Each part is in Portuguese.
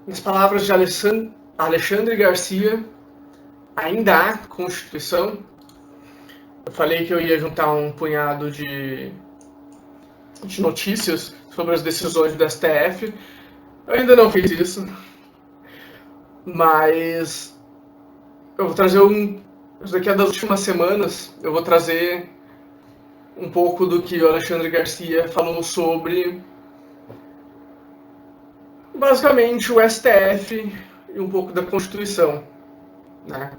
Nas palavras de Alexandre Garcia, ainda há Constituição. Eu falei que eu ia juntar um punhado de notícias sobre as decisões do STF. Eu ainda não fiz isso, mas eu vou trazer daqui a das últimas semanas, eu vou trazer um pouco do que o Alexandre Garcia falou sobre, basicamente, o STF e um pouco da Constituição, né?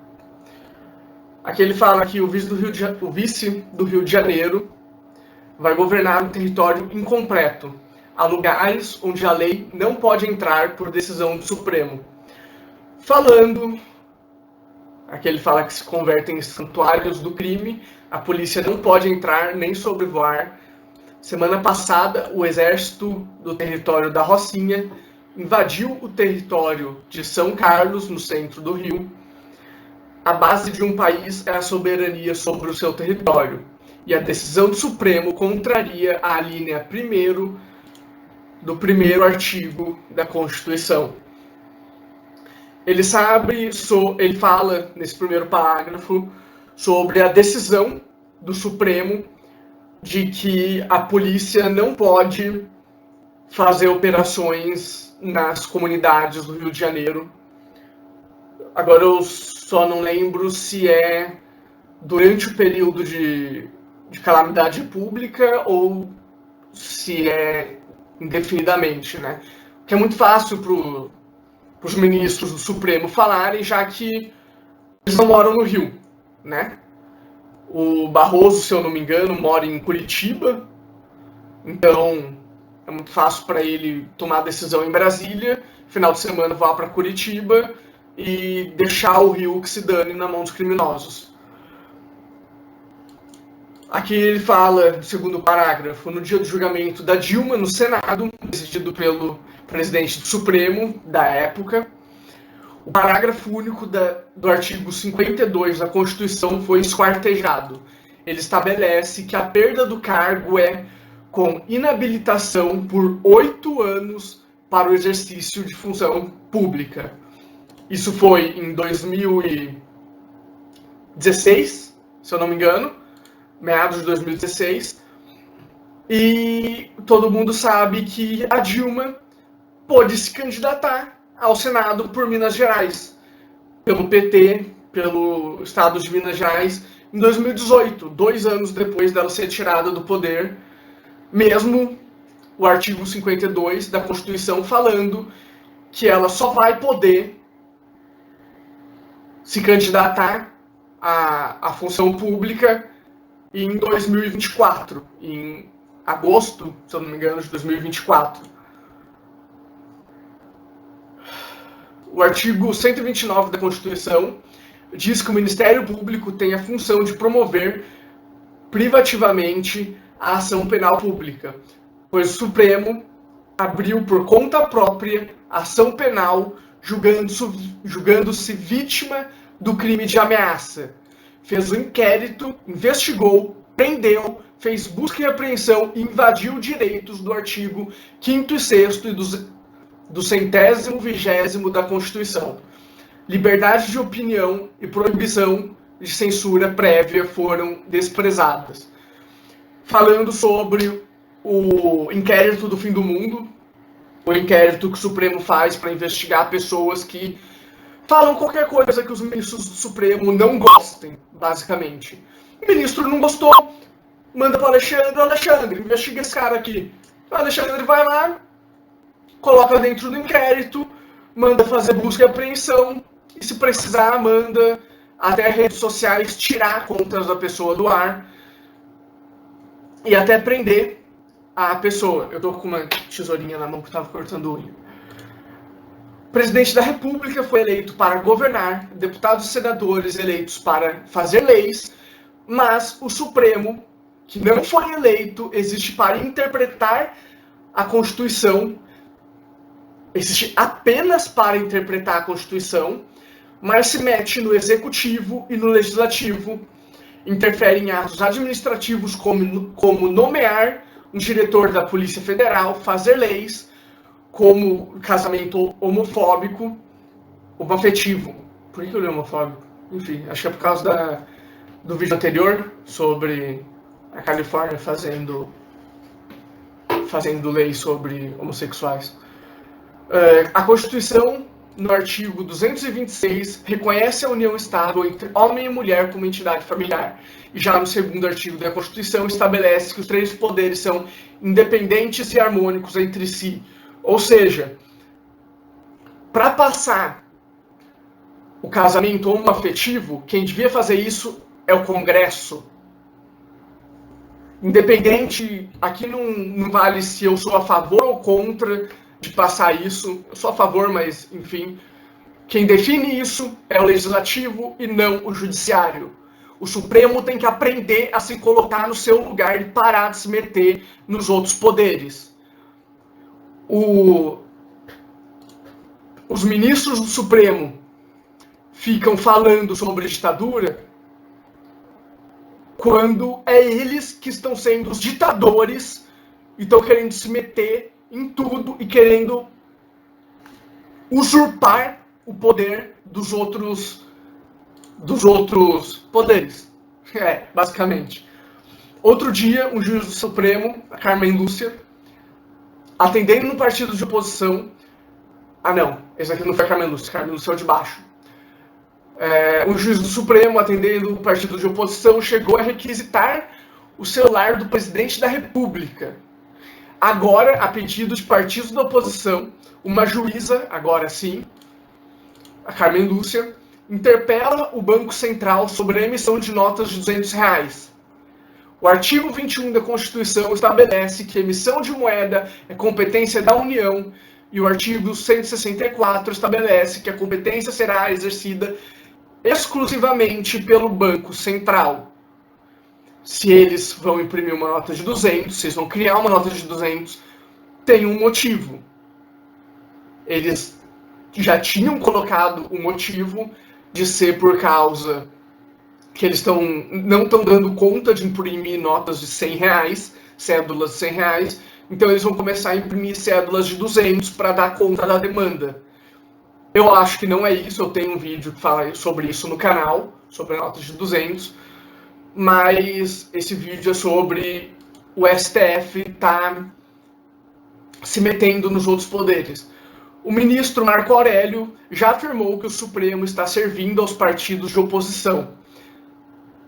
Aqui ele fala que o vice do Rio de Janeiro vai governar um território incompleto. Há lugares onde a lei não pode entrar por decisão do Supremo. Aqui ele fala que se convertem em santuários do crime, a polícia não pode entrar nem sobrevoar. Semana passada, o exército do território da Rocinha invadiu o território de São Carlos, no centro do Rio. A base de um país é a soberania sobre o seu território, e a decisão do Supremo contraria a linha 1º do primeiro artigo da Constituição. Ele fala nesse primeiro parágrafo sobre a decisão do Supremo de que a polícia não pode fazer operações nas comunidades do Rio de Janeiro. Agora eu só não lembro se é durante o período de calamidade pública ou se é indefinidamente, né? Que é muito fácil para os ministros do Supremo falarem, já que eles não moram no Rio, né? O Barroso, se eu não me engano, mora em Curitiba, então é muito fácil para ele tomar a decisão em Brasília, final de semana vá para Curitiba e deixar o Rio que se dane na mão dos criminosos. Aqui ele fala, no segundo parágrafo, no dia do julgamento da Dilma no Senado, presidido pelo presidente do Supremo da época, o parágrafo único do artigo 52 da Constituição foi esquartejado. Ele estabelece que a perda do cargo é com inabilitação por 8 anos para o exercício de função pública. Isso foi em 2016, se eu não me engano, meados de 2016, e todo mundo sabe que a Dilma pôde se candidatar ao Senado por Minas Gerais, pelo PT, pelo estado de Minas Gerais, em 2018, 2 anos depois dela ser tirada do poder, mesmo o artigo 52 da Constituição falando que ela só vai poder se candidatar à função pública em 2024, em agosto, se eu não me engano, de 2024. O artigo 129 da Constituição diz que o Ministério Público tem a função de promover privativamente a ação penal pública, pois o Supremo abriu por conta própria ação penal julgando-se vítima do crime de ameaça. Fez um inquérito, investigou, prendeu, fez busca e apreensão e invadiu direitos do artigo 5º e 6º e do 100º e 20º da Constituição. Liberdade de opinião e proibição de censura prévia foram desprezadas. Falando sobre o inquérito do fim do mundo, o inquérito que o Supremo faz para investigar pessoas que falam qualquer coisa que os ministros do Supremo não gostem, basicamente. O ministro não gostou, manda para o Alexandre, investiga esse cara aqui. O Alexandre vai lá, coloca dentro do inquérito, manda fazer busca e apreensão, e se precisar, manda até redes sociais tirar contas da pessoa do ar e até prender a pessoa. Eu tô com uma tesourinha na mão que tava cortando unha. O presidente da República foi eleito para governar, deputados e senadores eleitos para fazer leis, mas o Supremo, que não foi eleito, existe para interpretar a Constituição, existe apenas para interpretar a Constituição, mas se mete no Executivo e no Legislativo, interfere em atos administrativos como nomear um diretor da Polícia Federal, fazer leis, como casamento homofóbico, homoafetivo. Por que eu li homofóbico? Enfim, acho que é por causa do vídeo anterior sobre a Califórnia fazendo lei sobre homossexuais. A Constituição, no artigo 226, reconhece a união estável entre homem e mulher como entidade familiar. E já no segundo artigo da Constituição estabelece que os três poderes são independentes e harmônicos entre si. Ou seja, para passar o casamento homoafetivo, quem devia fazer isso é o Congresso. Independente, aqui não vale se eu sou a favor ou contra de passar isso. Eu sou a favor, mas, enfim, quem define isso é o Legislativo e não o Judiciário. O Supremo tem que aprender a se colocar no seu lugar e parar de se meter nos outros poderes. Os ministros do Supremo ficam falando sobre ditadura quando é eles que estão sendo os ditadores e estão querendo se meter em tudo e querendo usurpar o poder dos outros poderes. Basicamente. Outro dia, um juiz do Supremo, a Carmen Lúcia, atendendo no partido de oposição... não, esse aqui não foi a Carmen Lúcia é o de baixo. Um juiz do Supremo, atendendo o partido de oposição, chegou a requisitar o celular do presidente da República. Agora, a pedido de partidos da oposição, uma juíza, agora sim, a Carmen Lúcia, interpela o Banco Central sobre a emissão de notas de R$200. O artigo 21 da Constituição estabelece que a emissão de moeda é competência da União e o artigo 164 estabelece que a competência será exercida exclusivamente pelo Banco Central. Se eles vão imprimir uma nota de 200, se eles vão criar uma nota de 200, tem um motivo. Eles já tinham colocado o motivo de ser por causa que eles não estão dando conta de imprimir notas de R$100, cédulas de R$100, então eles vão começar a imprimir cédulas de 200 para dar conta da demanda. Eu acho que não é isso, eu tenho um vídeo que fala sobre isso no canal, sobre notas de 200, mas esse vídeo é sobre o STF tá se metendo nos outros poderes. O ministro Marco Aurélio já afirmou que o Supremo está servindo aos partidos de oposição.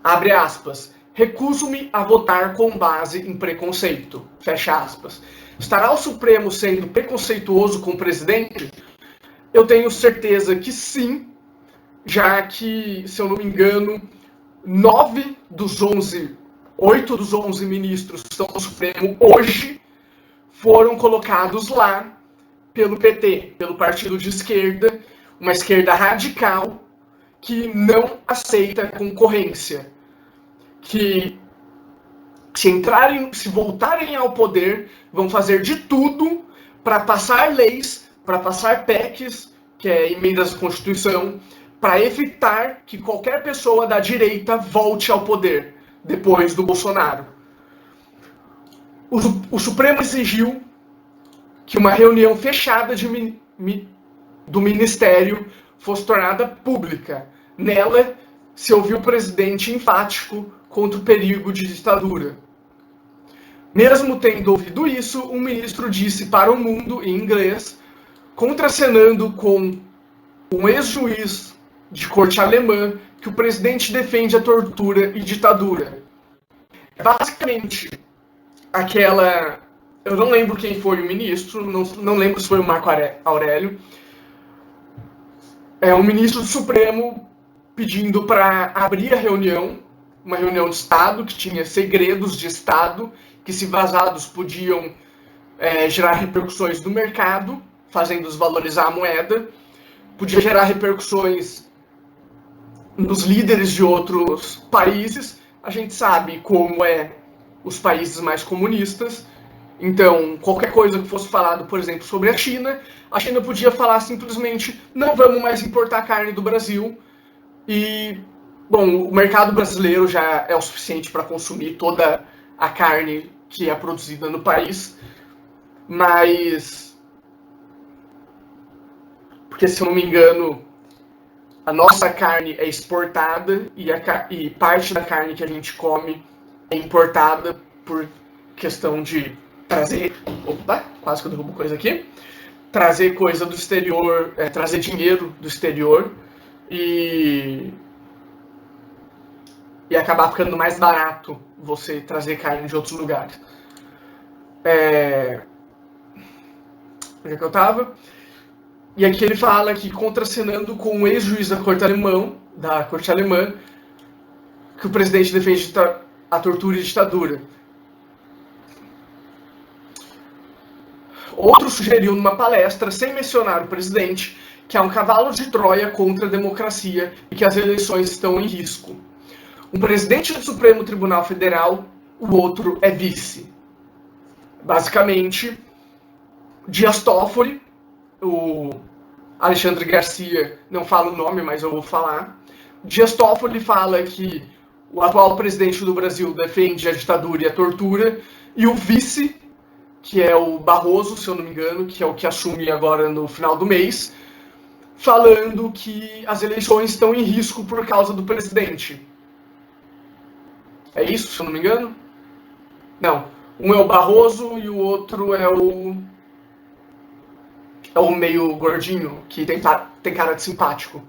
Abre aspas. Recuso-me a votar com base em preconceito. Fecha aspas. Estará o Supremo sendo preconceituoso com o presidente? Eu tenho certeza que sim, já que, se eu não me engano, 8 dos 11 ministros que estão no Supremo hoje foram colocados lá pelo PT, pelo partido de esquerda, uma esquerda radical que não aceita concorrência, que se voltarem ao poder, vão fazer de tudo para passar leis, para passar PECs, que é emendas à Constituição, para evitar que qualquer pessoa da direita volte ao poder depois do Bolsonaro. O Supremo exigiu que uma reunião fechada do Ministério fosse tornada pública. Nela, se ouviu o presidente enfático contra o perigo de ditadura. Mesmo tendo ouvido isso, um ministro disse para o mundo, em inglês, contracenando com um ex-juiz de corte alemã, que o presidente defende a tortura e ditadura. Basicamente, eu não lembro quem foi o ministro, não lembro se foi o Marco Aurélio, um ministro do Supremo pedindo para abrir a reunião, uma reunião de Estado, que tinha segredos de Estado, que se vazados podiam gerar repercussões no mercado, fazendo desvalorizar a moeda, podia gerar repercussões nos líderes de outros países. A gente sabe como é os países mais comunistas, então qualquer coisa que fosse falado, por exemplo, sobre a China podia falar simplesmente: não vamos mais importar carne do Brasil, e, bom, o mercado brasileiro já é o suficiente para consumir toda a carne que é produzida no país, mas porque, se eu não me engano, a nossa carne é exportada e parte da carne que a gente come é importada por questão de trazer... Opa, quase que eu derrubo coisa aqui. Trazer coisa do exterior, trazer dinheiro do exterior e acabar ficando mais barato você trazer carne de outros lugares. Onde é que eu estava? E aqui ele fala que, contracenando com o ex-juiz da corte alemã, que o presidente defende a tortura e a ditadura. Outro sugeriu numa palestra, sem mencionar o presidente, que há um cavalo de Troia contra a democracia e que as eleições estão em risco. Um presidente do Supremo Tribunal Federal, o outro é vice. Basicamente, Dias Toffoli, o Alexandre Garcia, não fala o nome, mas eu vou falar. Dias Toffoli fala que o atual presidente do Brasil defende a ditadura e a tortura, e o vice, que é o Barroso, se eu não me engano, que é o que assume agora no final do mês, falando que as eleições estão em risco por causa do presidente. É isso, se eu não me engano? Não. Um é o Barroso e o outro é o meio gordinho, que tem cara de simpático.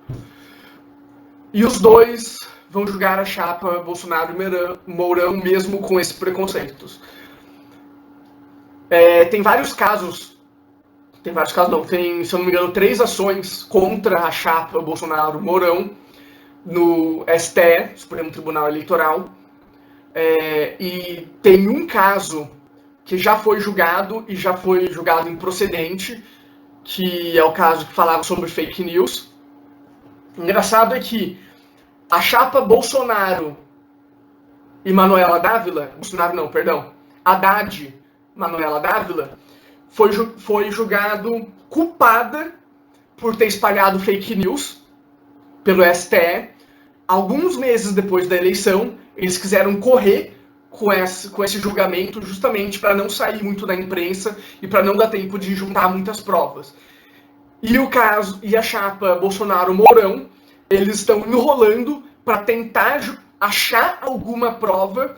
E os dois vão julgar a chapa Bolsonaro e Mourão, mesmo com esses preconceitos. Tem vários casos não, tem, se eu não me engano, 3 ações contra a chapa Bolsonaro-Mourão no STE, Supremo Tribunal Eleitoral, e tem um caso que já foi julgado e já foi julgado improcedente, que é o caso que falava sobre fake news. Engraçado é que a chapa Bolsonaro e Manuela Dávila, Haddad Manuela Dávila, foi julgado culpada por ter espalhado fake news pelo STE. Alguns meses depois da eleição, eles quiseram correr com esse julgamento justamente para não sair muito da imprensa e para não dar tempo de juntar muitas provas. E a chapa Bolsonaro-Mourão, eles estão enrolando para tentar achar alguma prova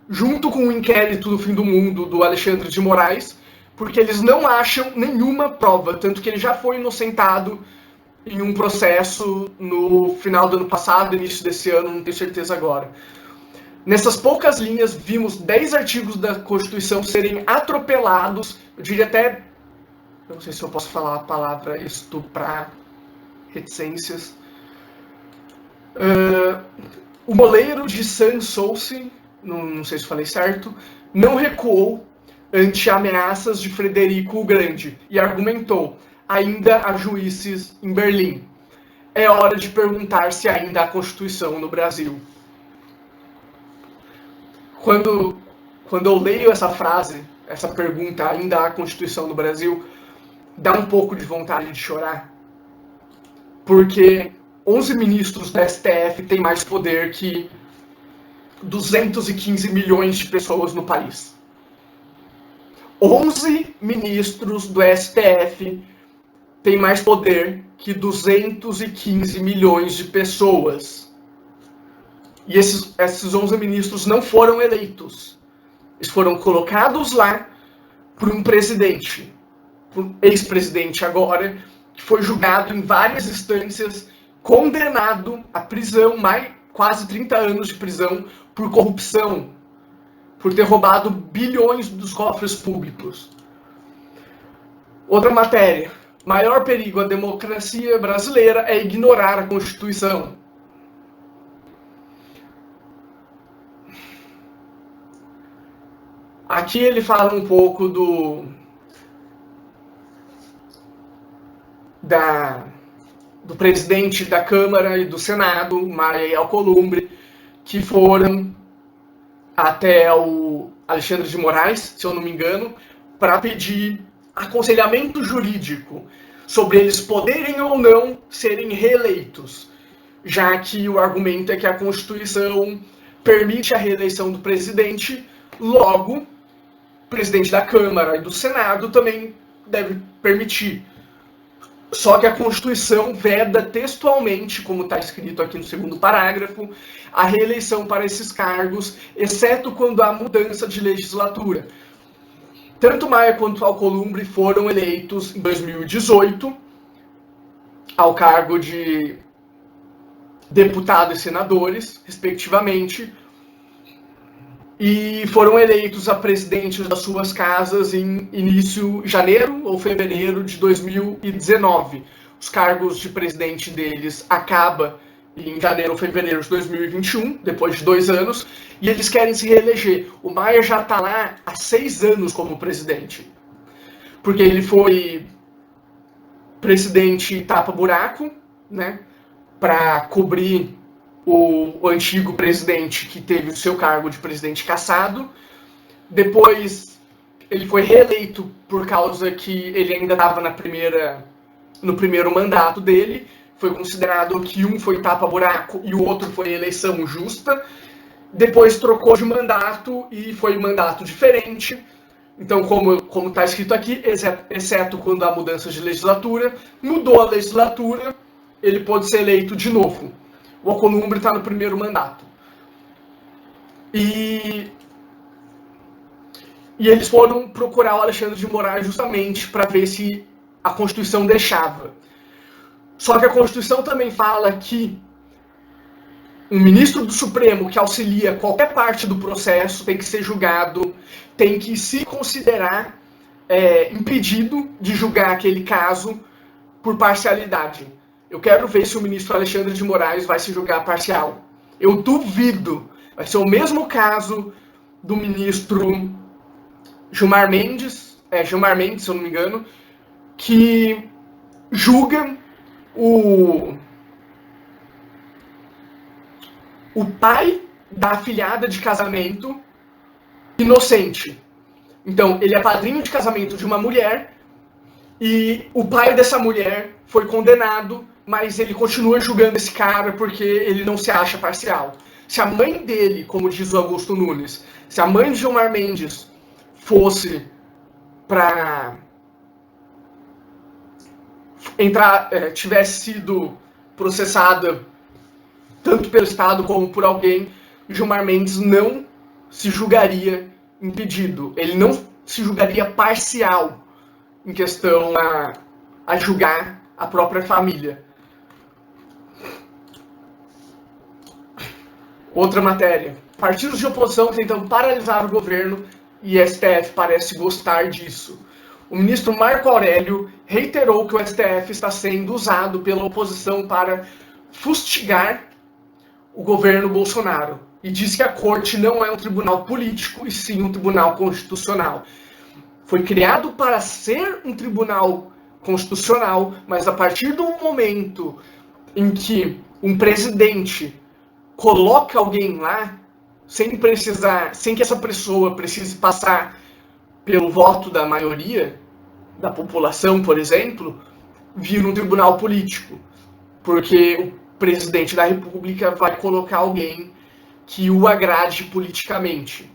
junto com o inquérito do fim do mundo do Alexandre de Moraes, porque eles não acham nenhuma prova, tanto que ele já foi inocentado em um processo no final do ano passado, início desse ano, não tenho certeza agora. Nessas poucas linhas, vimos 10 artigos da Constituição serem atropelados, eu diria até, eu não sei se eu posso falar a palavra estuprar, reticências. O moleiro de Sanssouci, não sei se falei certo, não recuou ante ameaças de Frederico o Grande e argumentou: ainda há juízes em Berlim. É hora de perguntar se ainda há Constituição no Brasil. Quando eu leio essa frase, essa pergunta, ainda há Constituição no Brasil, dá um pouco de vontade de chorar. Porque 11 ministros da STF têm mais poder que 215 milhões de pessoas no país. 11 ministros do STF têm mais poder que 215 milhões de pessoas. E esses 11 ministros não foram eleitos. Eles foram colocados lá por um presidente, por um ex-presidente agora, que foi julgado em várias instâncias, condenado à prisão, quase 30 anos de prisão, por corrupção, por ter roubado bilhões dos cofres públicos. Outra matéria. Maior perigo à democracia brasileira é ignorar a Constituição. Aqui ele fala um pouco do presidente da Câmara e do Senado, Maia Alcolumbre, que foram até o Alexandre de Moraes, se eu não me engano, para pedir aconselhamento jurídico sobre eles poderem ou não serem reeleitos, já que o argumento é que a Constituição permite a reeleição do presidente, logo, o presidente da Câmara e do Senado também deve permitir. Só que a Constituição veda textualmente, como está escrito aqui no segundo parágrafo, a reeleição para esses cargos, exceto quando há mudança de legislatura. Tanto Maia quanto Alcolumbre foram eleitos em 2018 ao cargo de deputado e senadores, respectivamente, e foram eleitos a presidente das suas casas em início de janeiro ou fevereiro de 2019. Os cargos de presidente deles acabam em janeiro ou fevereiro de 2021, depois de 2 anos, e eles querem se reeleger. O Maia já está lá há 6 anos como presidente, porque ele foi presidente tapa-buraco, né, para cobrir o antigo presidente que teve o seu cargo de presidente cassado. Depois ele foi reeleito por causa que ele ainda estava no primeiro mandato dele. Foi considerado que um foi tapa-buraco e o outro foi eleição justa. Depois trocou de mandato e foi mandato diferente. Então, como está escrito aqui, exceto quando há mudança de legislatura, mudou a legislatura, ele pode ser eleito de novo. O Alcolumbre está no primeiro mandato. E eles foram procurar o Alexandre de Moraes justamente para ver se a Constituição deixava. Só que a Constituição também fala que um ministro do Supremo que auxilia qualquer parte do processo tem que ser julgado, tem que se considerar impedido de julgar aquele caso por parcialidade. Eu quero ver se o ministro Alexandre de Moraes vai se julgar parcial. Eu duvido. Vai ser o mesmo caso do ministro Gilmar Mendes, se eu não me engano, que julga o pai da afilhada de casamento inocente. Então, ele é padrinho de casamento de uma mulher e o pai dessa mulher foi condenado, mas ele continua julgando esse cara porque ele não se acha parcial. Se a mãe dele, como diz o Augusto Nunes, se a mãe de Gilmar Mendes fosse para tivesse sido processada tanto pelo Estado como por alguém, Gilmar Mendes não se julgaria impedido. Ele não se julgaria parcial em questão a julgar a própria família. Outra matéria. Partidos de oposição tentam paralisar o governo e STF parece gostar disso. O ministro Marco Aurélio reiterou que o STF está sendo usado pela oposição para fustigar o governo Bolsonaro e disse que a corte não é um tribunal político e sim um tribunal constitucional. Foi criado para ser um tribunal constitucional, mas a partir do momento em que um presidente coloca alguém lá, sem que essa pessoa precise passar pelo voto da maioria da população, por exemplo, vira um tribunal político, porque o presidente da República vai colocar alguém que o agrade politicamente.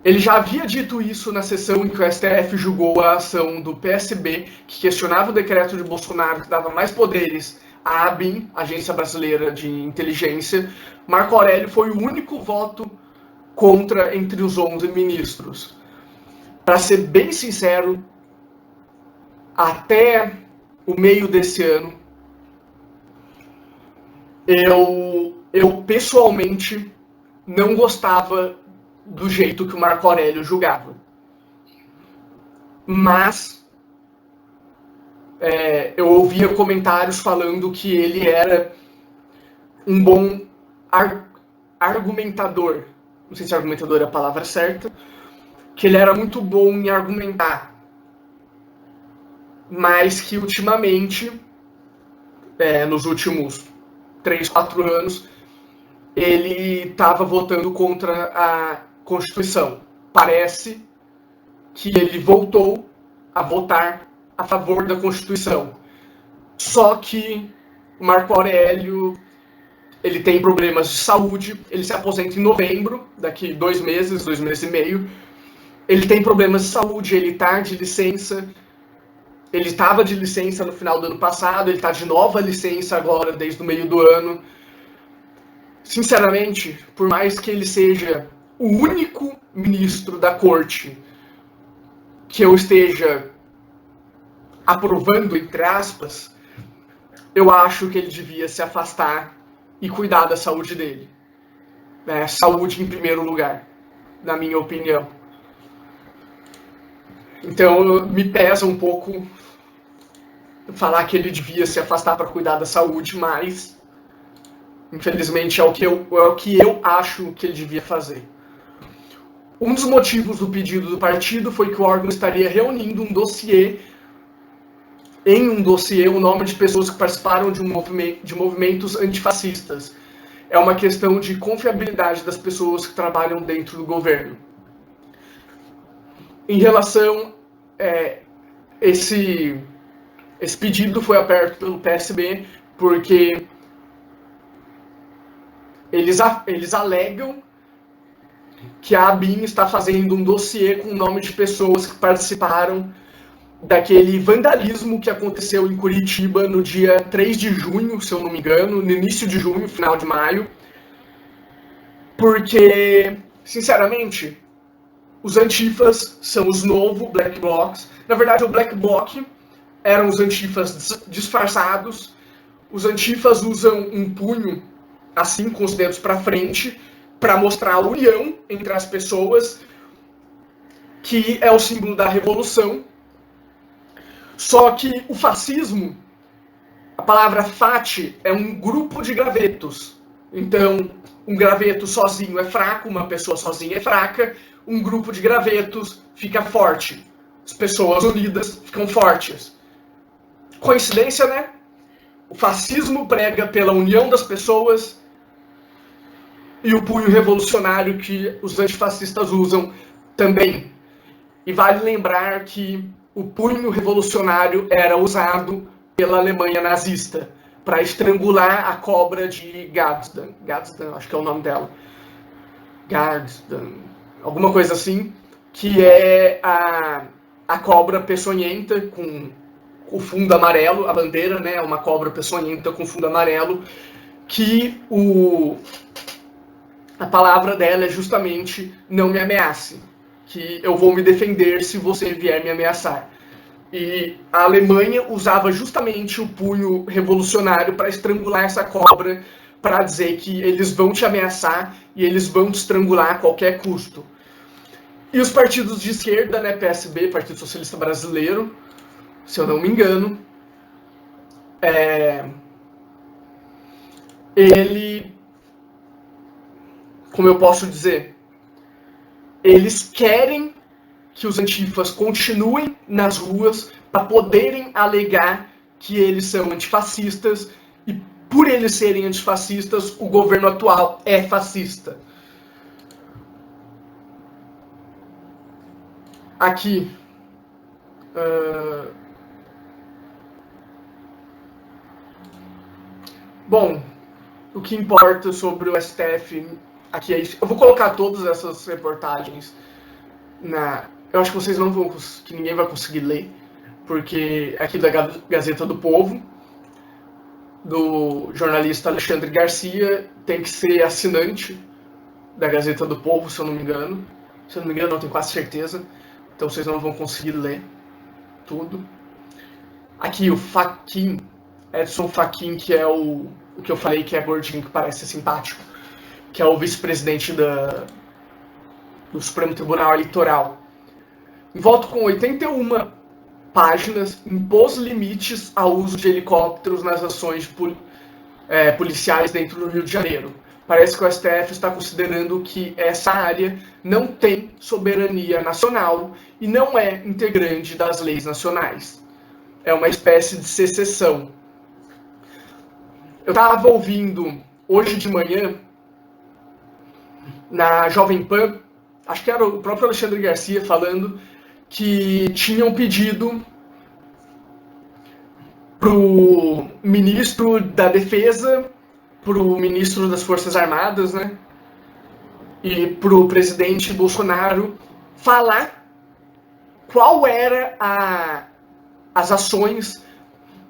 Ele já havia dito isso na sessão em que o STF julgou a ação do PSB, que questionava o decreto de Bolsonaro que dava mais poderes à ABIN, Agência Brasileira de Inteligência. Marco Aurélio foi o único voto contra entre os 11 ministros. Para ser bem sincero, até o meio desse ano, eu pessoalmente não gostava do jeito que o Marco Aurélio julgava. Mas eu ouvia comentários falando que ele era um bom argumentador. Não sei se argumentador é a palavra certa. Que ele era muito bom em argumentar. Mas que ultimamente, nos últimos 3, 4 anos, ele estava votando contra a Constituição. Parece que ele voltou a votar a favor da Constituição. Só que o Marco Aurélio, ele tem problemas de saúde, ele se aposenta em novembro, daqui 2 meses e meio, Ele tem problemas de saúde, ele está de licença. Ele estava de licença no final do ano passado, ele está de nova licença agora, desde o meio do ano. Sinceramente, por mais que ele seja o único ministro da corte que eu esteja aprovando, entre aspas, eu acho que ele devia se afastar e cuidar da saúde dele. Saúde em primeiro lugar, na minha opinião. Então, me pesa um pouco falar que ele devia se afastar para cuidar da saúde, mas infelizmente é o que eu acho que ele devia fazer. Um dos motivos do pedido do partido foi que o órgão estaria reunindo um dossiê o nome de pessoas que participaram de movimentos antifascistas. É uma questão de confiabilidade das pessoas que trabalham dentro do governo. Em relação esse pedido foi aberto pelo PSB porque eles alegam que a ABIN está fazendo um dossiê com o nome de pessoas que participaram daquele vandalismo que aconteceu em Curitiba no dia 3 de junho, se eu não me engano, no início de junho, final de maio. Porque, sinceramente, os antifas são os novos Black Blocs. Na verdade, o Black Bloc eram os antifas disfarçados. Os antifas usam um punho, assim, com os dedos para frente, para mostrar a união entre as pessoas, que é o símbolo da revolução. Só que o fascismo, a palavra fati, é um grupo de gravetos. Então, um graveto sozinho é fraco, uma pessoa sozinha é fraca, um grupo de gravetos fica forte. As pessoas unidas ficam fortes. Coincidência, né? O fascismo prega pela união das pessoas e o punho revolucionário que os antifascistas usam também. E vale lembrar que o punho revolucionário era usado pela Alemanha nazista para estrangular a cobra de Gadsden. Gadsden, acho que é o nome dela. Gadsden, alguma coisa assim, que é a cobra peçonhenta com o fundo amarelo, a bandeira, né, é uma cobra peçonhenta com fundo amarelo, que a palavra dela é justamente não me ameace, que eu vou me defender se você vier me ameaçar. E a Alemanha usava justamente o punho revolucionário para estrangular essa cobra, para dizer que eles vão te ameaçar e eles vão te estrangular a qualquer custo. E os partidos de esquerda, né, PSB, Partido Socialista Brasileiro, se eu não me engano, ele, como eu posso dizer, eles querem que os antifas continuem nas ruas para poderem alegar que eles são antifascistas e por eles serem antifascistas, o governo atual é fascista. Aqui, bom, o que importa sobre o STF aqui é isso. Eu vou colocar todas essas reportagens eu acho que vocês não vão, que ninguém vai conseguir ler, porque aqui da Gazeta do Povo, do jornalista Alexandre Garcia, tem que ser assinante da Gazeta do Povo, se eu não me engano. Se eu não me engano, não tenho quase certeza. Então vocês não vão conseguir ler tudo. Aqui o Fachin, Edson Fachin, que é o que eu falei que é gordinho, que parece simpático, que é o vice-presidente do Supremo Tribunal Eleitoral. Em voto com 81 páginas, impôs limites ao uso de helicópteros nas ações policiais dentro do Rio de Janeiro. Parece que o STF está considerando que essa área não tem soberania nacional e não é integrante das leis nacionais. É uma espécie de secessão. Eu estava ouvindo hoje de manhã, na Jovem Pan, acho que era o próprio Alexandre Garcia falando que tinham pedido para o ministro da Defesa, para o ministro das Forças Armadas, né, e para o presidente Bolsonaro falar qual era as ações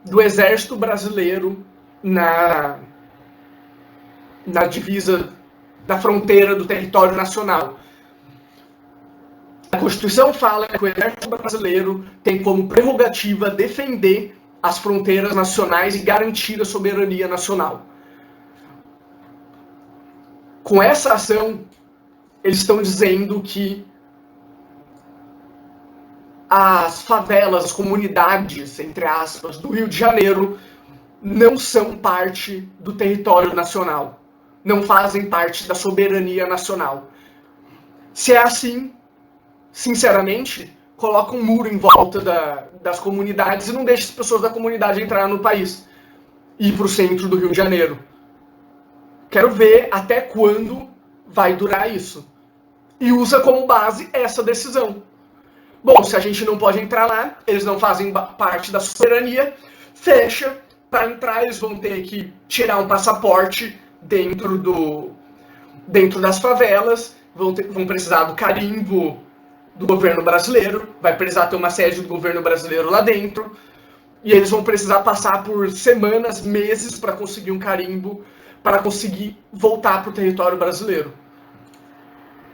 do Exército Brasileiro na divisa da fronteira do território nacional. A Constituição fala que o Exército Brasileiro tem como prerrogativa defender as fronteiras nacionais e garantir a soberania nacional. Com essa ação, eles estão dizendo que as favelas, as comunidades, entre aspas, do Rio de Janeiro não são parte do território nacional, não fazem parte da soberania nacional. Se é assim, sinceramente, coloca um muro em volta das comunidades e não deixa as pessoas da comunidade entrar no país e ir para o centro do Rio de Janeiro. Quero ver até quando vai durar isso. E usa como base essa decisão. Bom, se a gente não pode entrar lá, eles não fazem parte da soberania, fecha. Para entrar, eles vão ter que tirar um passaporte dentro das favelas, vão precisar do carimbo do governo brasileiro, vai precisar ter uma sede do governo brasileiro lá dentro, e eles vão precisar passar por semanas, meses para conseguir um carimbo, para conseguir voltar para o território brasileiro.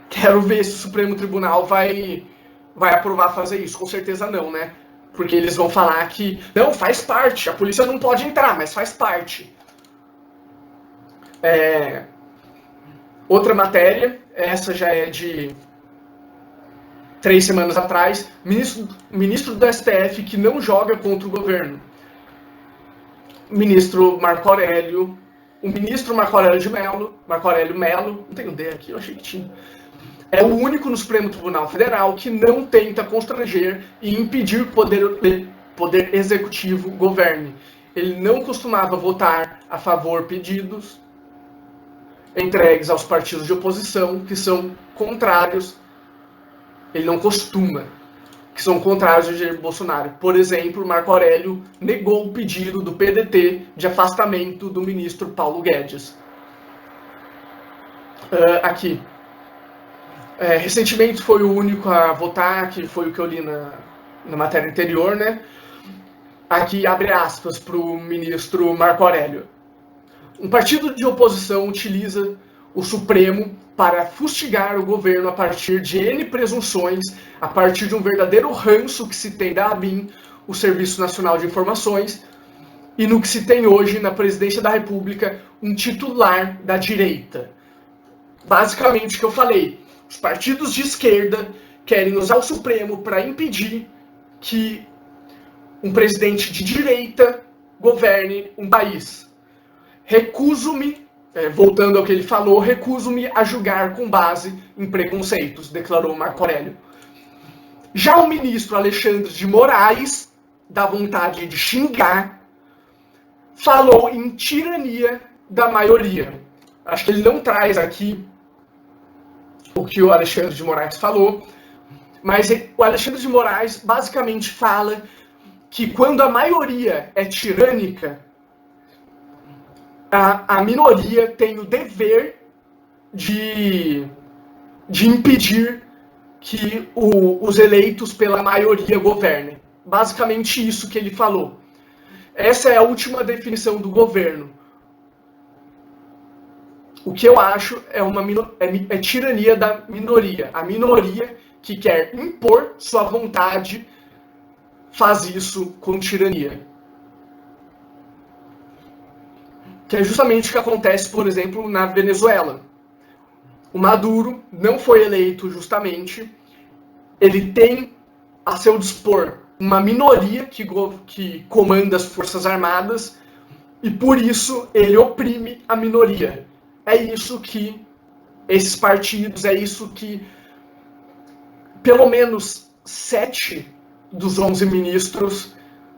Quero ver se o Supremo Tribunal vai aprovar fazer isso. Com certeza não, né? Porque eles vão falar que, não, faz parte, a polícia não pode entrar, mas faz parte. Outra matéria, essa já é de 3 semanas atrás, ministro do STF que não joga contra o governo. O ministro Marco Aurélio Melo, não tem um D aqui, eu achei que tinha. É o único no Supremo Tribunal Federal que não tenta constranger e impedir que o poder executivo governe. Ele não costumava votar a favor de pedidos entregues aos partidos de oposição que são contrários. Ele não costuma, que são contrários ao Jair Bolsonaro. Por exemplo, Marco Aurélio negou o pedido do PDT de afastamento do ministro Paulo Guedes. Aqui. Recentemente foi o único a votar, que foi o que eu li na matéria anterior, né? Aqui abre aspas para o ministro Marco Aurélio. Um partido de oposição utiliza o Supremo para fustigar o governo a partir de N presunções, a partir de um verdadeiro ranço que se tem da ABIN, o Serviço Nacional de Informações, e no que se tem hoje na Presidência da República, um titular da direita. Basicamente o que eu falei. Os partidos de esquerda querem usar o Supremo para impedir que um presidente de direita governe um país. Recuso-me, voltando ao que ele falou, recuso-me a julgar com base em preconceitos, declarou Marco Aurélio. Já o ministro Alexandre de Moraes, da vontade de xingar, falou em tirania da maioria. Acho que ele não traz aqui o que o Alexandre de Moraes falou, mas o Alexandre de Moraes basicamente fala que quando a maioria é tirânica, a minoria tem o dever de impedir que os eleitos pela maioria governem. Basicamente isso que ele falou. Essa é a última definição do governo. O que eu acho é tirania da minoria. A minoria que quer impor sua vontade faz isso com tirania. Que é justamente o que acontece, por exemplo, na Venezuela. O Maduro não foi eleito justamente. Ele tem a seu dispor uma minoria que comanda as Forças Armadas e, por isso, ele oprime a minoria. É isso que esses partidos, é isso que pelo menos 7 dos 11 ministros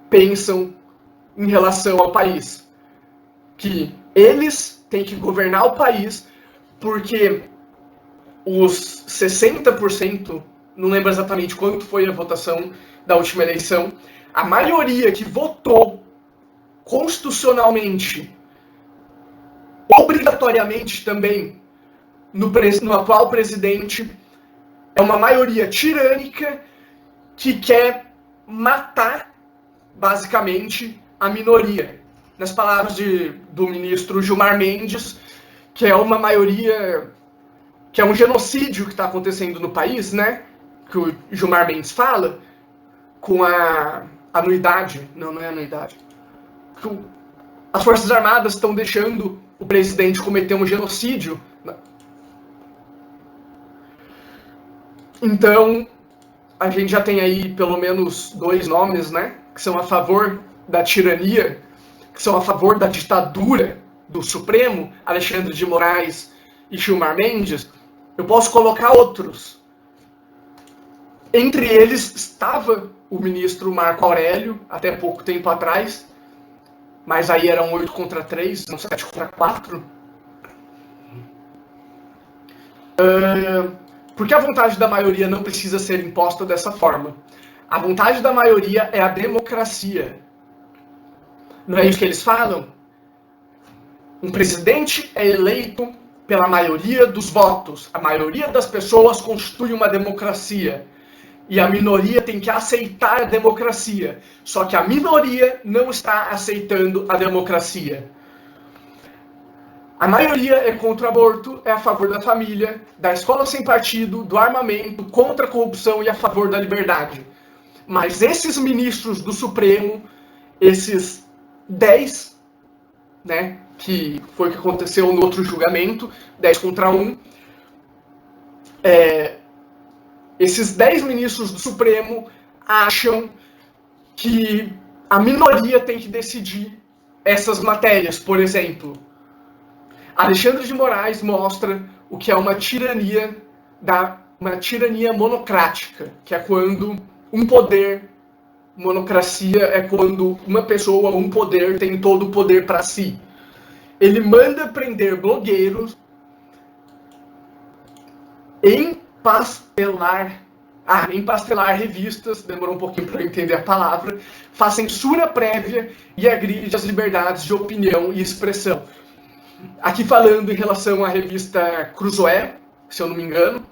pensam em relação ao país. Que eles têm que governar o país porque os 60%, não lembro exatamente quanto foi a votação da última eleição, a maioria que votou constitucionalmente, obrigatoriamente também, no atual presidente, é uma maioria tirânica que quer matar, basicamente, a minoria. Nas palavras do ministro Gilmar Mendes, que é uma maioria, que é um genocídio que está acontecendo no país, né? Que o Gilmar Mendes fala, com a anuidade, não é anuidade, as Forças Armadas estão deixando o presidente cometer um genocídio. Então, a gente já tem aí pelo menos 2 nomes, né, que são a favor da tirania, que são a favor da ditadura do Supremo, Alexandre de Moraes e Gilmar Mendes. Eu posso colocar outros. Entre eles estava o ministro Marco Aurélio, até pouco tempo atrás, mas aí eram 8 contra 3, não 7 contra 4. Porque a vontade da maioria não precisa ser imposta dessa forma. A vontade da maioria é a democracia. Não é isso que eles falam? Um presidente é eleito pela maioria dos votos. A maioria das pessoas constitui uma democracia. E a minoria tem que aceitar a democracia. Só que a minoria não está aceitando a democracia. A maioria é contra o aborto, é a favor da família, da escola sem partido, do armamento, contra a corrupção e a favor da liberdade. Mas esses ministros do Supremo, esses 10, né, que foi o que aconteceu no outro julgamento, 10 contra 1, esses 10 ministros do Supremo acham que a minoria tem que decidir essas matérias. Por exemplo, Alexandre de Moraes mostra o que é uma tirania monocrática, que é quando um poder, monocracia é quando uma pessoa, um poder, tem todo o poder para si. Ele manda prender blogueiros, empastelar revistas, demorou um pouquinho para eu entender a palavra, faz censura prévia e agride as liberdades de opinião e expressão. Aqui falando em relação à revista Cruzoé, se eu não me engano,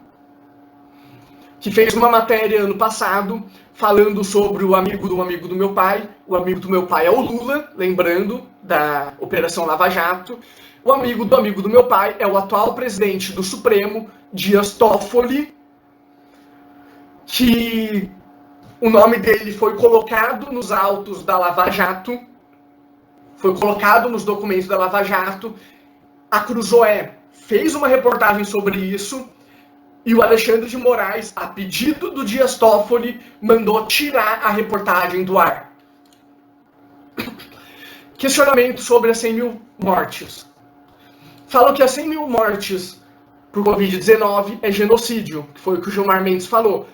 que fez uma matéria ano passado falando sobre o amigo do meu pai. O amigo do meu pai é o Lula, lembrando da Operação Lava Jato. O amigo do meu pai é o atual presidente do Supremo, Dias Toffoli, que o nome dele foi colocado nos autos da Lava Jato, foi colocado nos documentos da Lava Jato. A Cruzoé fez uma reportagem sobre isso e o Alexandre de Moraes, a pedido do Dias Toffoli, mandou tirar a reportagem do ar. Questionamento sobre as 100 mil mortes. Falam que as 100 mil mortes por Covid-19 é genocídio, que foi o que o Gilmar Mendes falou.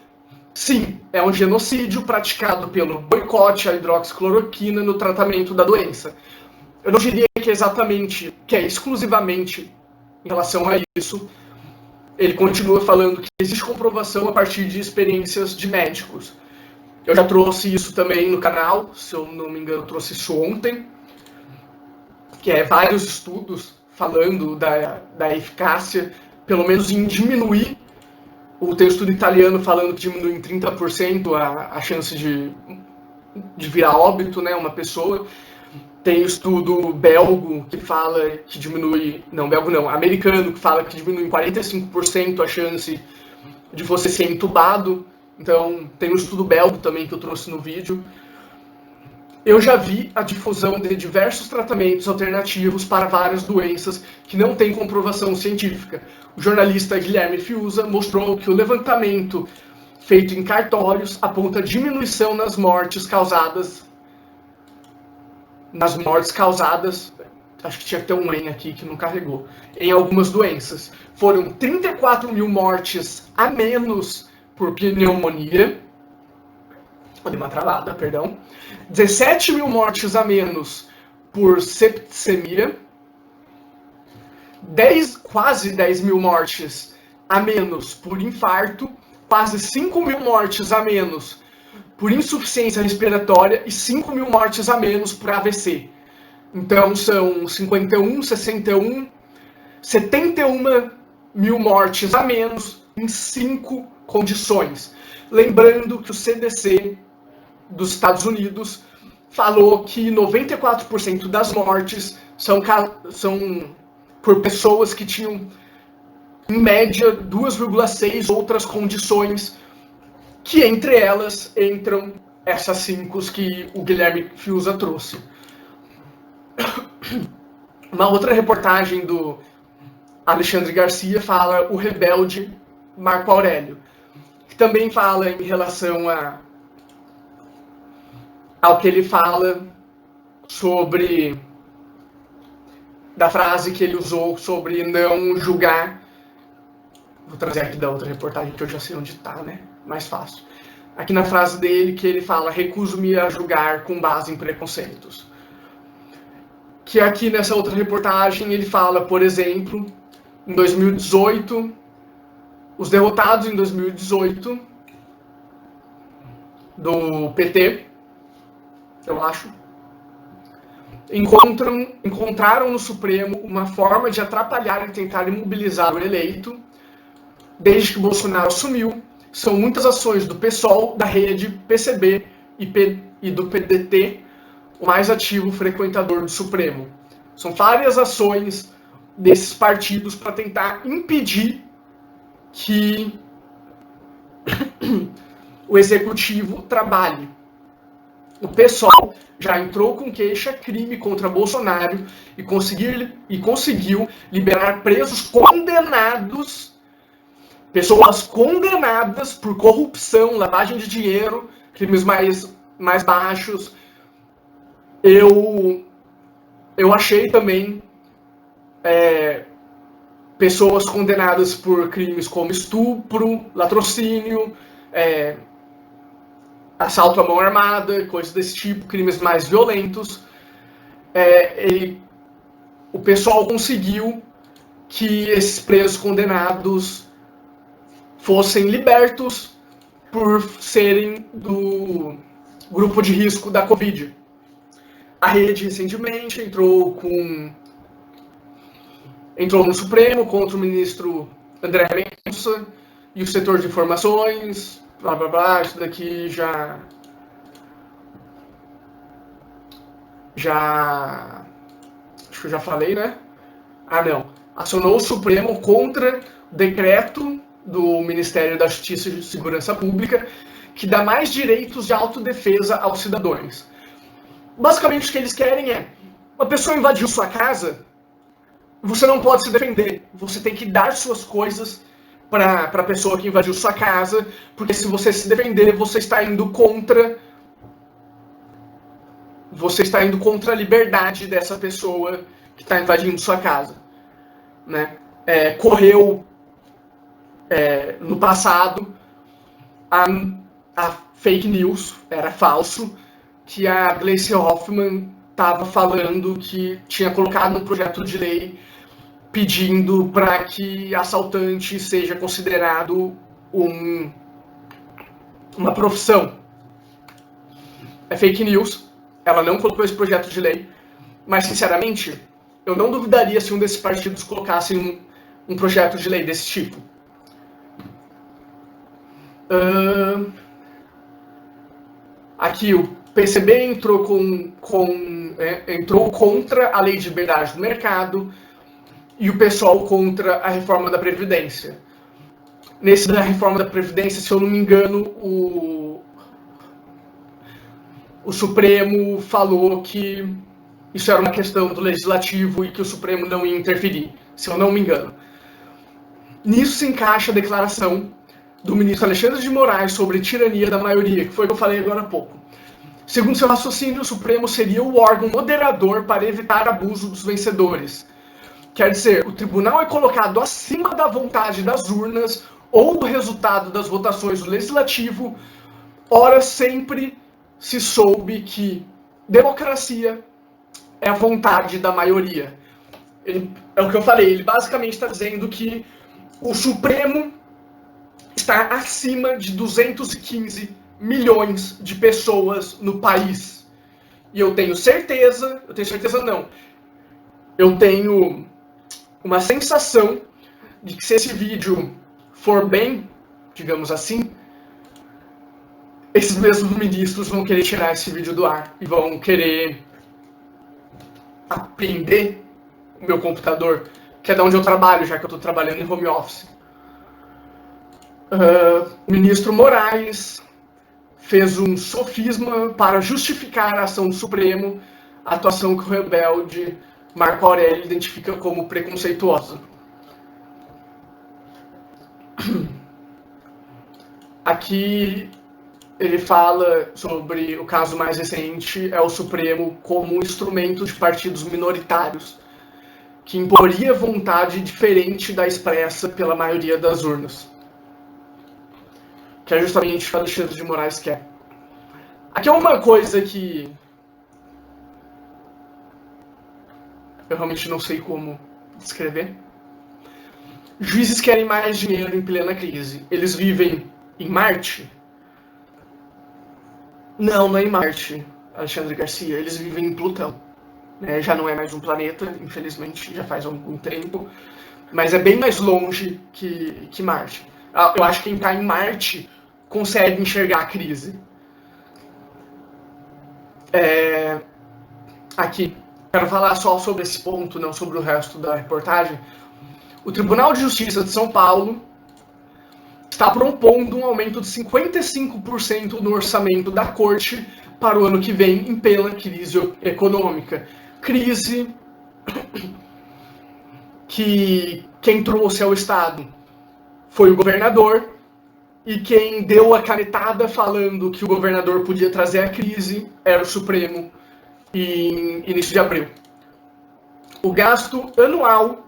Sim, é um genocídio praticado pelo boicote à hidroxicloroquina no tratamento da doença. Eu não diria que é exclusivamente em relação a isso. Ele continua falando que existe comprovação a partir de experiências de médicos. Eu já trouxe isso também no canal, se eu não me engano, eu trouxe isso ontem, que é vários estudos falando da eficácia, pelo menos em diminuir. Tem um estudo italiano falando que diminui em 30% a chance de virar óbito, né, uma pessoa. Tem estudo belgo que fala que diminui... Não, belgo não, americano, que fala que diminui em 45% a chance de você ser entubado. Então, tem um estudo belgo também que eu trouxe no vídeo. Eu já vi a difusão de diversos tratamentos alternativos para várias doenças que não têm comprovação científica. O jornalista Guilherme Fiuza mostrou que o levantamento feito em cartórios aponta diminuição nas mortes causadas, acho que tinha que ter um em aqui que não carregou, em algumas doenças. Foram 34 mil mortes a menos por pneumonia, dei uma travada, perdão, 17 mil mortes a menos por septicemia, quase 10 mil mortes a menos por infarto, quase 5 mil mortes a menos por insuficiência respiratória e 5 mil mortes a menos por AVC. Então são 51, 61, 71 mil mortes a menos em 5 condições. Lembrando que o CDC dos Estados Unidos falou que 94% das mortes são por pessoas que tinham, em média, 2,6 outras condições, que entre elas entram essas 5 que o Guilherme Fiuza trouxe. Uma outra reportagem do Alexandre Garcia fala o rebelde Marco Aurélio, que também fala em relação ao que ele fala sobre, da frase que ele usou sobre não julgar. Vou trazer aqui da outra reportagem que eu já sei onde está, né? Mais fácil. Aqui na frase dele que ele fala: recuso-me a julgar com base em preconceitos. Que aqui nessa outra reportagem ele fala, por exemplo, em 2018, os derrotados em 2018 do PT, eu acho, encontraram no Supremo uma forma de atrapalhar e tentar imobilizar o eleito. Desde que Bolsonaro assumiu, são muitas ações do PSOL, da rede, PCB e do PDT, o mais ativo frequentador do Supremo. São várias ações desses partidos para tentar impedir que o executivo trabalhe. O PSOL já entrou com queixa-crime contra Bolsonaro e conseguiu liberar presos condenados, pessoas condenadas por corrupção, lavagem de dinheiro, crimes mais baixos. Eu achei também pessoas condenadas por crimes como estupro, latrocínio, assalto à mão armada, coisas desse tipo, crimes mais violentos. O pessoal conseguiu que esses presos condenados fossem libertos por serem do grupo de risco da Covid. A rede recentemente entrou no Supremo contra o ministro André Mendonça e o setor de informações, blá blá blá, isso daqui já acho que eu já falei, né? Não. Acionou o Supremo contra o decreto do Ministério da Justiça e Segurança Pública que dá mais direitos de autodefesa aos cidadãos. Basicamente o que eles querem é: uma pessoa invadiu sua casa, você não pode se defender, você tem que dar suas coisas para a pessoa que invadiu sua casa, porque se você se defender, você está indo contra a liberdade dessa pessoa que está invadindo sua casa, né? Correu no passado a fake news, era falso, que a Gleisi Hoffmann estava falando que tinha colocado um projeto de lei pedindo para que assaltante seja considerado uma profissão. É fake news, ela não colocou esse projeto de lei, mas sinceramente, eu não duvidaria se um desses partidos colocasse um projeto de lei desse tipo. Aqui o PCB entrou contra a lei de liberdade do mercado e o PSOL contra a reforma da Previdência. Nesse da reforma da Previdência, se eu não me engano, o Supremo falou que isso era uma questão do Legislativo e que o Supremo não ia interferir, se eu não me engano. Nisso se encaixa a declaração do ministro Alexandre de Moraes sobre tirania da maioria, que foi o que eu falei agora há pouco. Segundo seu raciocínio, o Supremo seria o órgão moderador para evitar abuso dos vencedores. Quer dizer, o tribunal é colocado acima da vontade das urnas ou do resultado das votações do Legislativo. Ora, sempre se soube que democracia é a vontade da maioria. É o que eu falei, ele basicamente está dizendo que o Supremo está acima de 215 milhões de pessoas no país. E eu tenho uma sensação de que se esse vídeo for bem digamos assim, esses mesmos ministros vão querer tirar esse vídeo do ar e vão querer apreender o meu computador, que é da onde eu trabalho, já que eu estou trabalhando em home office. O ministro Moraes fez um sofisma para justificar a ação do Supremo, a atuação que o rebelde Marco Aurélio identifica como preconceituosa. Aqui ele fala sobre o caso mais recente, é o Supremo como um instrumento de partidos minoritários, que imporia vontade diferente da expressa pela maioria das urnas. Que é justamente o que Alexandre de Moraes quer. Aqui é uma coisa que eu realmente não sei como descrever. Juízes querem mais dinheiro em plena crise. Eles vivem em Marte? Não, não é em Marte, Alexandre Garcia. Eles vivem em Plutão. Já não é mais um planeta, infelizmente, já faz algum tempo. Mas é bem mais longe que Marte. Eu acho que quem está em Marte consegue enxergar a crise. Aqui, quero falar só sobre esse ponto, não sobre o resto da reportagem. O Tribunal de Justiça de São Paulo está propondo um aumento de 55% no orçamento da Corte para o ano que vem, em plena crise econômica. Crise que quem trouxe ao Estado foi o governador, e quem deu a canetada falando que o governador podia trazer a crise era o Supremo em início de abril. O gasto anual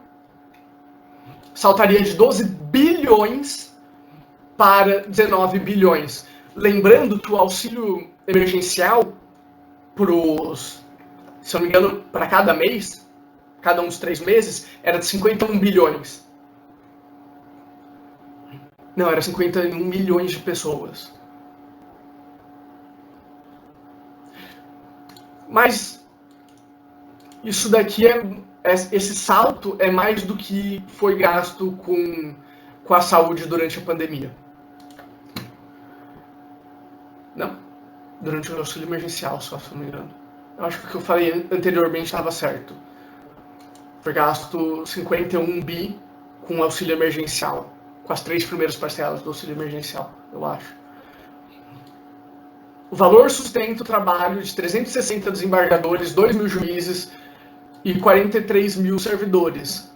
saltaria de 12 bilhões para 19 bilhões. Lembrando que o auxílio emergencial, se eu não me engano, para cada mês, cada um dos 3 meses, era de 51 bilhões. Não, era 51 milhões de pessoas. Mas isso daqui esse salto é mais do que foi gasto com a saúde durante a pandemia. Não, durante o auxílio emergencial, só se não me engano. Eu acho que o que eu falei anteriormente estava certo. Foi gasto 51 bi com o auxílio emergencial, com as 3 primeiras parcelas do auxílio emergencial, eu acho. O valor sustenta o trabalho de 360 desembargadores, 2 mil juízes e 43 mil servidores.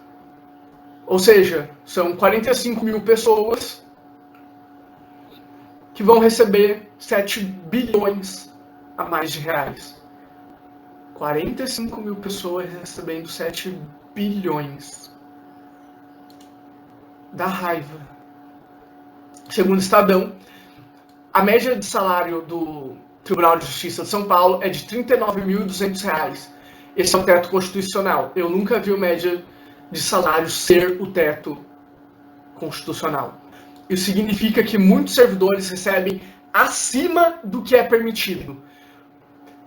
Ou seja, são 45 mil pessoas que vão receber 7 bilhões a mais de reais. 45 mil pessoas recebendo 7 bilhões. Dá raiva. Segundo o Estadão, a média de salário do Tribunal de Justiça de São Paulo é de R$ 39.200. Esse é o teto constitucional. Eu nunca vi a média de salário ser o teto constitucional. Isso significa que muitos servidores recebem acima do que é permitido.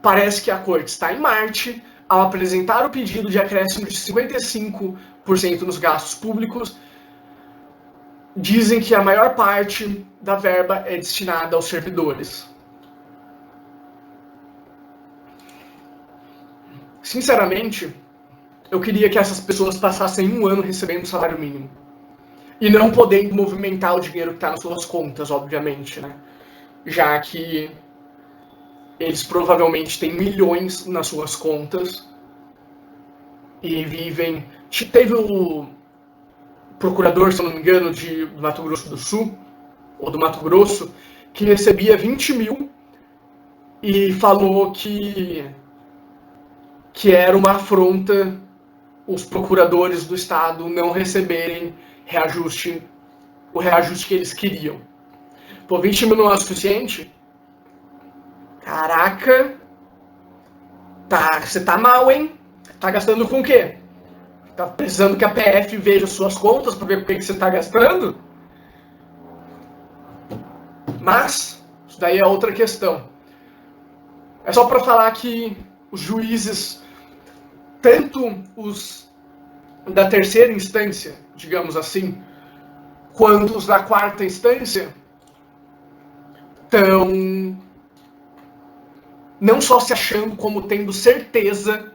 Parece que a Corte está em Marte ao apresentar o pedido de acréscimo de 55% nos gastos públicos. Dizem que a maior parte da verba é destinada aos servidores. Sinceramente, eu queria que essas pessoas passassem 1 ano recebendo salário mínimo. E não podendo movimentar o dinheiro que está nas suas contas, obviamente, né? Já que eles provavelmente têm milhões nas suas contas e vivem... Teve o procurador, se eu não me engano, do Mato Grosso do Sul, ou do Mato Grosso, que recebia 20 mil e falou que era uma afronta os procuradores do Estado não receberem o reajuste que eles queriam. Pô, 20 mil não é o suficiente? Caraca, você tá mal, hein? Tá gastando com o quê? Tá precisando que a PF veja suas contas para ver o que você tá gastando? Mas, isso daí é outra questão. É só para falar que os juízes, tanto os da terceira instância, digamos assim, quanto os da quarta instância estão não só se achando, como tendo certeza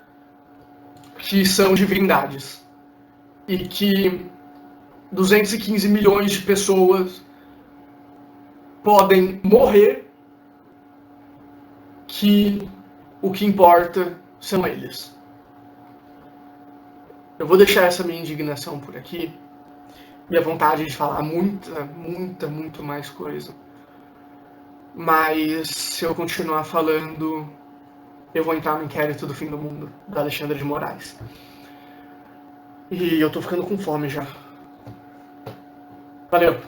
que são divindades. E que 215 milhões de pessoas podem morrer, que o que importa são eles. Eu vou deixar essa minha indignação por aqui, minha vontade de falar muito mais coisa. Mas se eu continuar falando, eu vou entrar no inquérito do fim do mundo, da Alexandre de Moraes. E eu tô ficando com fome já. Valeu!